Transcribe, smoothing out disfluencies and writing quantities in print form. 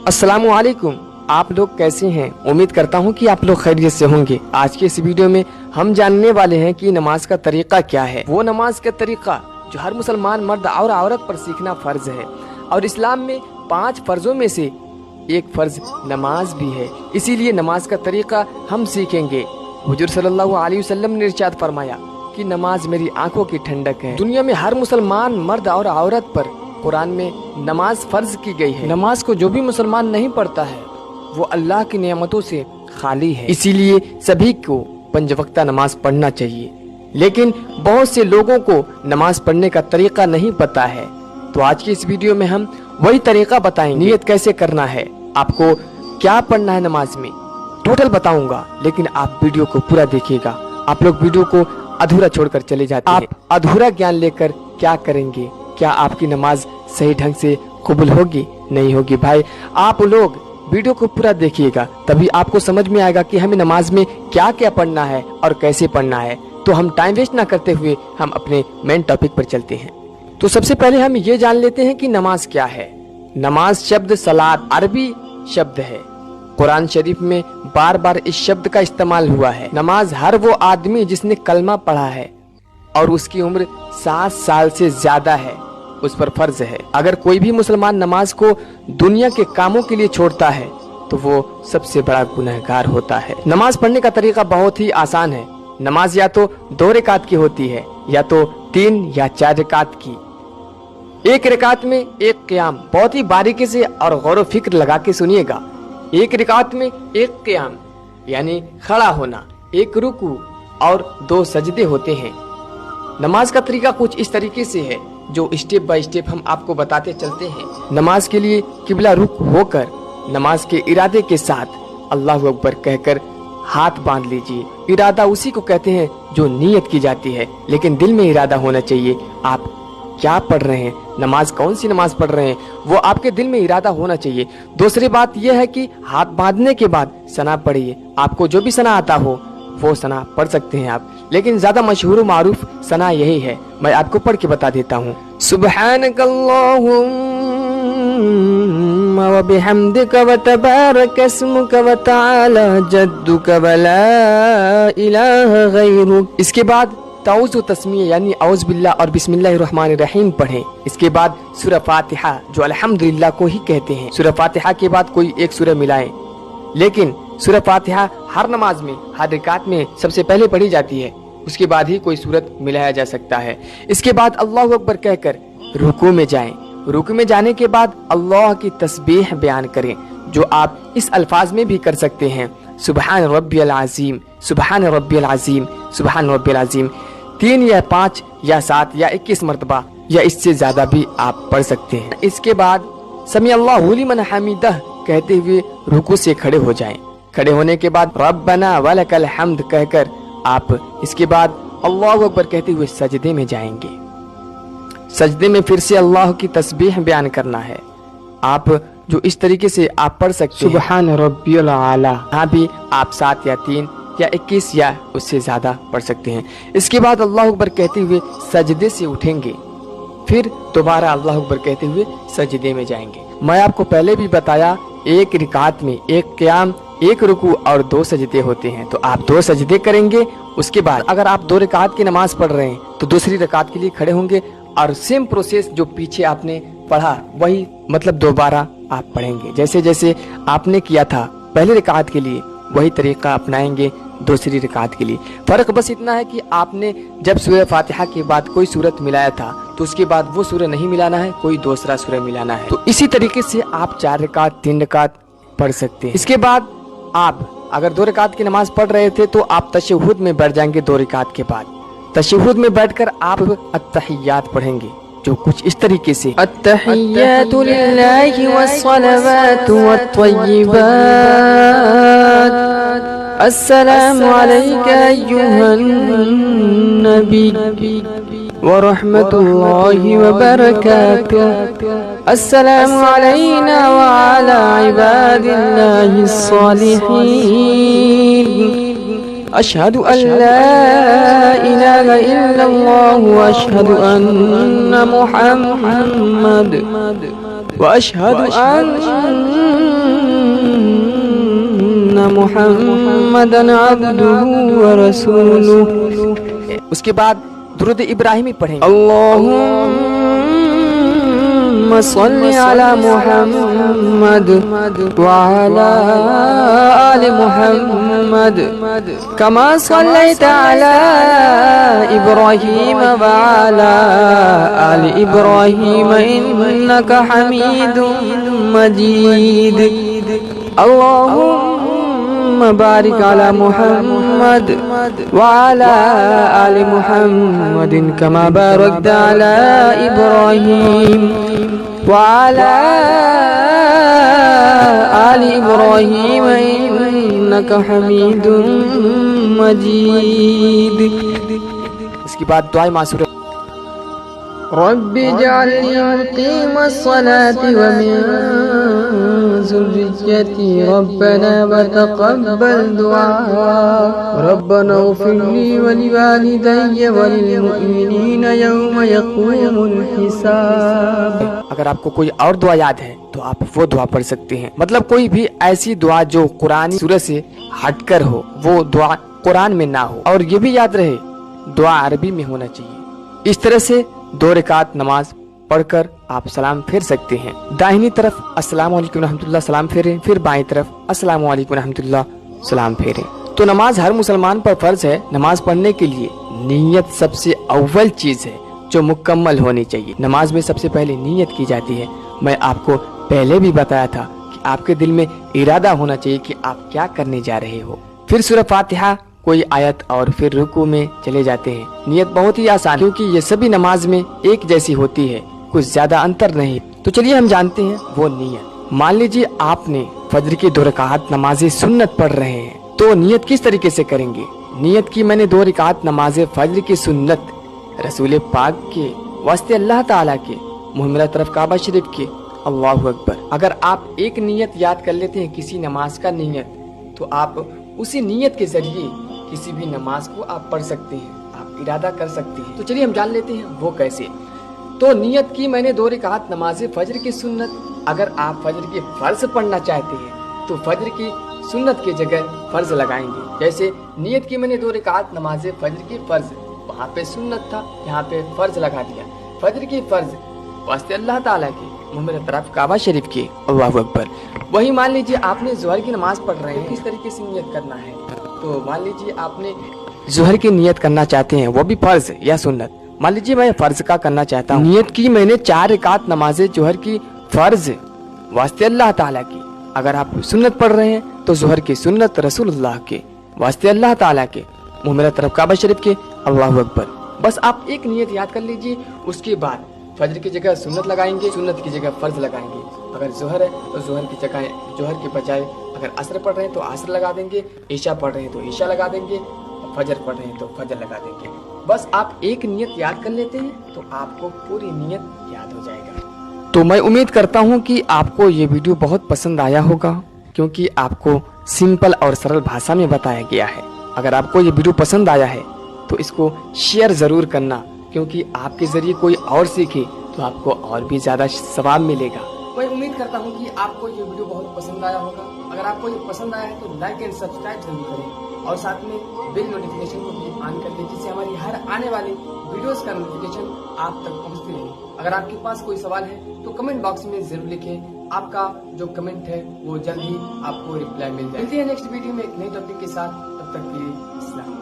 अस्सलामु अलैकुम। आप लोग कैसे हैं? उम्मीद करता हूं कि आप लोग खैरियत से होंगे। आज के इस वीडियो में हम जानने वाले हैं कि नमाज का तरीका क्या है। वो नमाज का तरीका जो हर मुसलमान मर्द और औरत पर सीखना फर्ज है, और इस्लाम में 5 फर्जों में से एक फर्ज नमाज भी है। इसीलिए नमाज का तरीका हम सीखेंगे। हुजूर सल्लल्लाहु अलैहि वसल्लम ने इरशाद फरमाया कि नमाज मेरी आंखों की ठंडक है। दुनिया में हर मुसलमान मर्द और औरत पर कुरान में नमाज फर्ज की गई है। नमाज को जो भी मुसलमान नहीं पढ़ता है वो अल्लाह की नेमतों से खाली है। इसीलिए सभी को 5 वक्ता नमाज पढ़ना चाहिए। लेकिन बहुत से लोगों को नमाज पढ़ने का तरीका नहीं पता है, तो आज की इस वीडियो में हम वही तरीका बताएंगे। नियत कैसे करना है, आपको क्या पढ़ना है नमाज में, टोटल बताऊंगा। लेकिन आप वीडियो को पूरा देखिएगा। आप लोग वीडियो को अधूरा छोड़कर चले जाते हैं। आप अधूरा ज्ञान लेकर क्या करेंगे? क्या आपकी नमाज सही ढंग से कबूल होगी? नहीं होगी। भाई आप लोग वीडियो को पूरा देखिएगा, तभी आपको समझ में आएगा कि हमें नमाज में क्या क्या पढ़ना है और कैसे पढ़ना है। तो हम टाइम वेस्ट ना करते हुए हम अपने मेन टॉपिक पर चलते हैं। तो सबसे पहले हम ये जान लेते हैं कि नमाज क्या है। नमाज शब्द सलात अरबी शब्द है। कुरान शरीफ में बार बार इस शब्द का इस्तेमाल हुआ है। नमाज हर वो आदमी जिसने कलमा पढ़ा है और उसकी उम्र 7 साल से ज्यादा है, उस पर फर्ज है। अगर कोई भी मुसलमान नमाज को दुनिया के कामों के लिए छोड़ता है तो वो सबसे बड़ा गुनहगार होता है। नमाज पढ़ने का तरीका बहुत ही आसान है। नमाज या तो 2 रकात की होती है, या तो 3 या 4 रकात की। एक रकात में एक क़याम। बहुत ही बारीकी से और गौर व फिक्र लगा के सुनिएगा। एक रकात में एक क़याम यानी खड़ा होना, एक रुकू और 2 सजदे होते हैं। नमाज का तरीका कुछ इस तरीके से है जो स्टेप बाय स्टेप हम आपको बताते चलते हैं। नमाज के लिए किबला रुख होकर नमाज के इरादे के साथ अल्लाहु अकबर कहकर हाथ बांध लीजिए। इरादा उसी को कहते हैं जो नियत की जाती है, लेकिन दिल में इरादा होना चाहिए। आप क्या पढ़ रहे हैं, नमाज कौन सी नमाज पढ़ रहे हैं, वो आपके दिल में इरादा होना चाहिए। दूसरी बात यह है कि हाथ बांधने के बाद सना पढ़िए। आपको जो भी सना आता हो वो सना पढ़ सकते हैं आप, लेकिन ज्यादा मशहूर मारूफ सना यही है। मैं आपको पढ़ के बता देता हूँ। सुब्हानकल्लाहुम्मा व बिहम्दिका व तबारक अस्मुका व तआला जद्दुका व ला इलाहा गैरुक। इसके बाद ताऊज़ व तस्मीह यानी औज़ बिल्लाह और बिस्मिल्लाहिर्रहमानिर्रहीम पढ़ें। इसके बाद सूरह फातिहा जो अल्हम्दुलिल्लाह को ही कहते हैं। सूरह फातिहा के बाद कोई एक सूरह मिलाएं, लेकिन सूरह फातिहा हर नमाज में हर रकात में सबसे पहले पढ़ी जाती है, उसके बाद ही कोई सूरत मिलाया जा सकता है। इसके बाद अल्लाहु अकबर कहकर रुकू में जाएं। रुकू में जाने के बाद अल्लाह की तस्बीह बयान करें, जो आप इस अल्फाज में भी कर सकते हैं। सुबहान रब्बियल अज़ीम, सुबहान रब्बियल अज़ीम, सुबहान रब्बियल अज़ीम। 3 या 5 या 7 या 21 मरतबा या इससे ज्यादा भी आप पढ़ सकते हैं। इसके बाद समी अल्लाहु लिमन हमीदह कहते हुए रुकू से खड़े हो जाएं। खड़े होने के बाद रब्बना वलकल हम्द कहकर आप इसके बाद अल्लाहु अकबर कहते हुए सजदे में जाएंगे। सजदे में फिर से अल्लाह की तस्बीह बयान करना है। आप जो इस तरीके से आप पढ़ सकते हैं, सुबहान रब्बियल आला। यहाँ भी आप 7 या 3 या 21 या उससे ज्यादा पढ़ सकते हैं। इसके बाद अल्लाह अकबर कहते हुए सजदे से उठेंगे, फिर दोबारा अल्लाह अकबर कहते हुए सजदे में जाएंगे। मैं आपको पहले भी बताया, एक रकात में एक क़याम, एक रुकू और 2 सजदे होते हैं। तो आप 2 सजदे करेंगे। उसके बाद अगर आप 2 रकात की नमाज पढ़ रहे हैं तो दूसरी रकात के लिए खड़े होंगे और सेम प्रोसेस जो पीछे आपने पढ़ा वही मतलब दोबारा आप पढ़ेंगे। जैसे जैसे आपने किया था पहली रकात के लिए वही तरीका अपनाएंगे दूसरी रकात के लिए। फर्क बस इतना है कि आपने जब सूरह फातिहा के बाद कोई सूरत मिलाया था तो उसके बाद वो सूरह नहीं मिलाना है, कोई दूसरा सूरह मिलाना है। तो इसी तरीके से आप 4 रकात 3 रकात पढ़ सकते हैं। इसके बाद आप अगर 2 रकात की नमाज पढ़ रहे थे तो आप तशहुद में बैठ जाएंगे। 2 रकात के बाद तशहुद में बैठकर आप अत्तहियात पढ़ेंगे, जो कुछ इस तरीके से अत्तहियातु लिल्लाहि वस्सलावातु वत्तय्यिबात अस्सलामु अलैका अय्युहन नबी व रहमतुल्लाहि व बरकातुहू अस्सलामु अलैना व अला इबादिल्लाहिस सालिहीन अशहदु अल्ला इलाहा इल्लल्लाह व अशहदु अन्ना मुहम्मद व अशहदु अन्न محمدا عبده ورسوله. اس کے بعد درود ابراہیمی پڑھیں گے. اللهم صل على محمد وعلى آل محمد كما صليت على إبراهيم وعلى آل إبراهيم إنك حميد مجيد. اللهم بارك على محمد وعلى آل محمد كما باركت على إبراهيم وعلى آل إبراهيم إنك حميد مجيد. اس کے بعد دعائے معصورہ. رب اجعلني مقيم الصلاة ومن ذريتي ربنا وتقبل دعاء ربنا اغفر لي ولوالدي وللمؤمنين يوم يقوم الحساب. اگر آپ کو کوئی اور دعا یاد ہے تو آپ وہ دعا پڑھ سکتے ہیں. مطلب کوئی بھی ایسی دعا جو قرآن سورہ سے ہٹ کر ہو، وہ دعا قرآن میں نہ ہو. اور یہ بھی یاد رہے دعا عربی میں ہونا چاہیے. اس طرح سے 2 رکعت نماز پڑھ کر آپ سلام پھیر سکتے ہیں. داہنی طرف السلام علیکم رحمۃ اللہ سلام پھیریں، پھر بائیں طرف السلام علیکم رحمۃ اللہ سلام پھیریں. تو نماز ہر مسلمان پر فرض ہے. نماز پڑھنے کے لیے نیت سب سے اول چیز ہے جو مکمل ہونی چاہیے. نماز میں سب سے پہلے نیت کی جاتی ہے. میں آپ کو پہلے بھی بتایا تھا کہ آپ کے دل میں ارادہ ہونا چاہیے کہ آپ کیا کرنے جا رہے ہو. پھر سورہ فاتحہ، کوئی آیت اور پھر رکوع میں چلے جاتے ہیں. نیت بہت ہی آسان کیونکہ یہ سبھی نماز میں ایک جیسی ہوتی ہے، کچھ زیادہ انتر نہیں. تو چلیے ہم جانتے ہیں وہ نیت. مان لیجیے آپ نے فجر کی 2 رکعت نماز سنت پڑھ رہے ہیں، تو نیت کس طریقے سے کریں گے؟ نیت کی میں نے 2 رکعت نماز فجر کی سنت رسول پاک کے واسطے اللہ تعالیٰ کے محمرہ طرف کعبہ شریف کے. اللہ اکبر. اگر آپ ایک نیت یاد کر لیتے ہیں کسی نماز کا نیت، تو آپ اسی نیت کے ذریعے کسی بھی نماز کو آپ پڑھ سکتے ہیں، آپ ارادہ کر سکتے ہیں. تو چلیے ہم جان لیتے ہیں وہ کیسے. تو نیت کی میں نے 2 رکعت نماز فجر کی سنت. اگر آپ فجر کی فرض پڑھنا چاہتے ہیں تو فجر کی سنت کی جگہ فرض لگائیں گے. جیسے نیت کی میں نے 2 رکعت نماز فجر کی فرض، وہاں پہ سنت تھا، یہاں پہ فرض لگا دیا. فجر کی فرض واسطے اللہ تعالیٰ کی محمد طرف کعبہ شریف کی. اللہ اکبر. وہی مان لیجیے آپ نے ظہر کی نماز پڑھ رہے ہیں، کس طریقے سے نیت کرنا ہے. تو مان لیجیے آپ نے ظہر کی نیت کرنا چاہتے ہیں، وہ بھی فرض یا سنت. مان لیجیے میں فرض کا کرنا چاہتا ہوں. نیت کی میں نے 4 رکعت نماز ظہر کی فرض واسطے اللہ تعالیٰ کی. اگر آپ سنت پڑھ رہے ہیں تو ظہر کی سنت رسول اللہ کے واسطے اللہ تعالیٰ کے محمد طرف کعبہ شریف کے. اللہ اکبر. بس آپ ایک نیت یاد کر لیجیے. اس کے بعد فجر کی جگہ سنت لگائیں گے، سنت کی جگہ فرض لگائیں گے. اگر ظہر ہے تو ظہر کی جگہ ظہر کے بجائے اگر عصر پڑھ رہے ہیں تو عصر لگا دیں گے، عشاء پڑھ رہے ہیں تو عشاء لگا دیں گے، فجر پڑھ رہے ہیں تو فجر لگا دیں گے. بس آپ ایک نیت یاد کر لیتے ہیں تو آپ کو پوری نیت یاد ہو جائے گا. تو میں امید کرتا ہوں کہ آپ کو یہ ویڈیو بہت پسند آیا ہوگا، کیونکہ آپ کو سمپل اور سرل بھاشا میں بتایا گیا ہے. اگر آپ کو یہ ویڈیو پسند آیا ہے تو اس کو شیئر ضرور کرنا، کیونکہ آپ کے ذریعے کوئی اور سیکھے تو آپ کو اور بھی زیادہ ثواب ملے گا. میں امید کرتا ہوں کہ آپ کو یہ ویڈیو بہت پسند آیا ہوگا. اگر آپ کو یہ پسند آیا ہے تو لائک اینڈ سبسکرائب ضرور کریں اور ساتھ میں بیل نوٹیفکیشن کو بھی آن کر دیں، جس سے ہماری ہر آنے والی ویڈیوز کا نوٹیفکیشن آپ تک پہنچتی رہے. اگر آپ کے پاس کوئی سوال ہے تو کمنٹ باکس میں ضرور لکھیں. آپ کا جو کمنٹ ہے وہ جلد ہی آپ کو رپلائی مل جائے. ملتے ہیں نیکسٹ ویڈیو میں ایک نئی ٹاپک کے ساتھ. تب تک کے لیے السلام.